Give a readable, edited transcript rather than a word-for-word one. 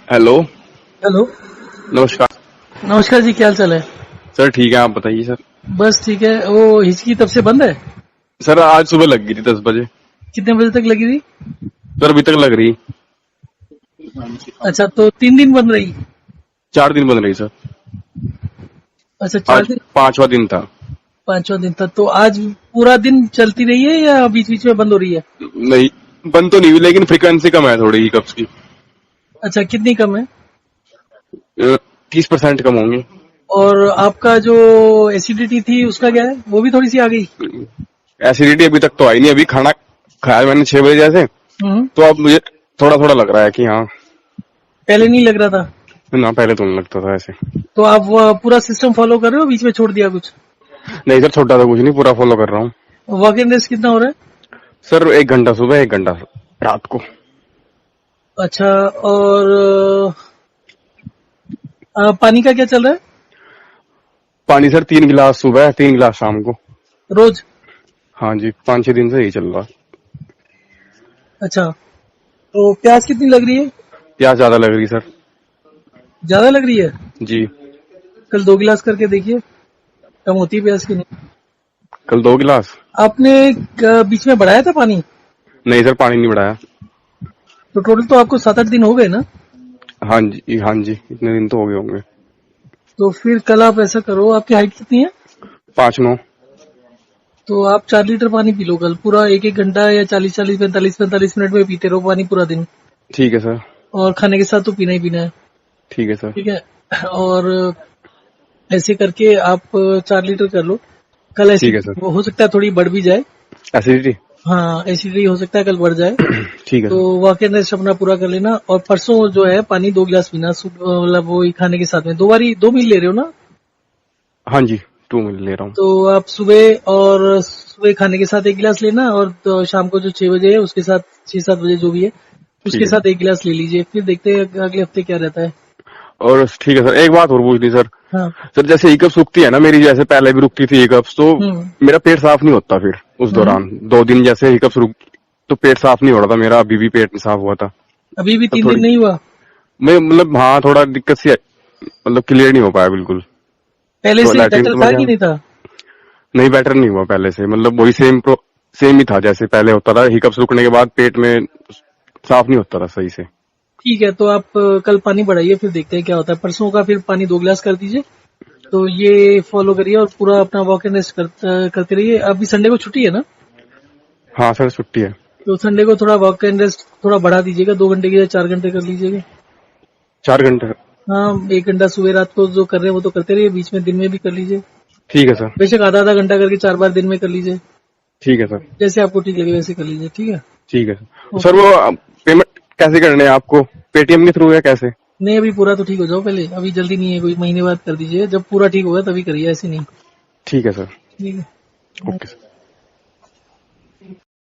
Hello. Hello. नमस्कार। नमस्कार जी, क्या हाल चाल है? सर ठीक है, आप बताइए सर। बस ठीक है। वो हिचकी तब से बंद है? सर आज सुबह लग गई थी 10 बजे। कितने बजे तक लगी थी? सर अभी तक लग रही। अच्छा, तो 3 दिन बंद रही? 4 दिन बन रही सर। अच्छा, 4 दिन। 5वां दिन था। 5वां दिन था तो आज पूरा दिन चलती रही है या बीच बीच में बंद हो रही है? नहीं, बंद तो नहीं हुई, लेकिन फ्रिक्वेंसी कम है थोड़ी हिकअप्स की। अच्छा, कितनी कम है? 30% कम होंगी। और आपका जो एसिडिटी थी उसका क्या है, वो भी थोड़ी सी आ गई? एसिडिटी अभी तक तो आई नहीं, अभी खाना खाया मैंने 6 बजे जैसे। हम्म। तो अब मुझे थोड़ा थोड़ा लग रहा है कि हाँ। पहले नहीं लग रहा था? ना, पहले तो नहीं लगता था ऐसे। तो आप वो पूरा सिस्टम फॉलो कर रहे हो, बीच में छोड़ दिया कुछ? नहीं सर, छोटा सा कुछ नहीं, पूरा फॉलो कर रहा हूँ। वॉक इन रेस्ट कितना हो रहा है? सर 1 घंटा सुबह, 1 घंटा रात को। अच्छा। और पानी का क्या चल रहा है? पानी सर 3 गिलास सुबह, 3 गिलास शाम को। रोज? हाँ जी, 5-6 दिन से यही चल रहा है। अच्छा, तो प्यास कितनी लग रही है? प्यास ज्यादा लग रही सर। ज्यादा लग रही है? जी। कल 2 गिलास करके देखिए, कम होती है प्यास की नहीं? कल 2 गिलास? आपने बीच में बढ़ाया था पानी? नहीं सर, पानी नहीं बढ़ाया। तो टोटल तो आपको 7-8 दिन हो गए ना? हाँ जी, हाँ जी, इतने दिन तो हो गए होंगे। तो फिर कल आप ऐसा करो, आपकी हाइट कितनी है? 5-9। तो आप 4 लीटर पानी पी लो कल, पूरा 1-1 घंटा या 40-40 45-45 मिनट में पीते रहो पानी पूरा दिन। ठीक है सर। और खाने के साथ तो पीना ही पीना है। ठीक है सर। ठीक है। और ऐसे करके आप 4 लीटर कर लो कल। ठीक है एसिडिटी सर। वो हो सकता है थोड़ी बढ़ भी जाए। एसिडिटी? हाँ, एसिडिटी हो सकता है कल बढ़ जाए। ठीक है तो सर। वॉक इन रेस्ट अपना पूरा कर लेना। और परसों जो है पानी 2 गिलास पीना, मतलब वो ही खाने के साथ में 2 मील ले रहे हो ना? हाँ जी, 2 मिल ले रहा हूँ। तो आप सुबह खाने के साथ 1 गिलास लेना, और तो शाम को जो 6 बजे है उसके साथ, 6-7 बजे जो भी है ठीक उसके है। साथ 1 गिलास ले लीजिए। फिर देखते हैं अगले हफ्ते क्या रहता है। और ठीक है सर, एक बात और पूछनी सर। हाँ। सर जैसे हिकअप्स रुकती है ना मेरी, जैसे पहले भी रुकती थी हिकअप्स, तो हम्म। मेरा पेट साफ नहीं होता फिर उस हम्म। दौरान। 2 दिन जैसे हिकअप्स रुक, तो पेट साफ नहीं हो रहा था मेरा, अभी भी पेट नहीं साफ हुआ था। अभी भी तो 3 दिन थोड़ी नहीं हुआ? मैं मतलब, हाँ थोड़ा दिक्कत सी है, मतलब क्लियर नहीं हो पाया बिल्कुल। पहले तो से लैट्रिन बेटर तो मैं था गया, कि नहीं था? नहीं बेटर नहीं हुआ पहले से, मतलब वही सेम ही था जैसे पहले होता था। हिकअप्स रुकने के बाद पेट में साफ नहीं होता था सही से। ठीक है, तो आप कल पानी बढ़ाइए, फिर देखते हैं क्या होता है। परसों का फिर पानी 2 गिलास कर दीजिए। तो ये फॉलो करिए और पूरा अपना वॉक इन रेस्ट करते रहिए। अभी संडे को छुट्टी है ना? हाँ सर, छुट्टी है। तो संडे को थोड़ा वॉक एंड रेस्ट थोड़ा बढ़ा दीजिएगा, 2 घंटे की या 4 घंटे कर लीजिएगा। 4 घंटे? हाँ, 1 घंटा सुबह रात को जो कर रहे हैं वो तो करते रहिए, बीच में दिन में भी कर लीजिए। ठीक है सर। बेशक आधा आधा घंटा करके 4 बार दिन में कर लीजिए। ठीक है सर। जैसे आपको ठीक लगे वैसे कर लीजिए। ठीक है। ठीक है सर। Sir okay. वो पेमेंट कैसे करने हैं आपको, पेटीएम के थ्रू या कैसे? नहीं, अभी पूरा तो ठीक हो जाओ पहले, अभी जल्दी नहीं है, कोई महीने बाद कर दीजिए। जब पूरा ठीक होगा तभी करिए, ऐसे नहीं। ठीक है सर। ठीक है। Okay sir.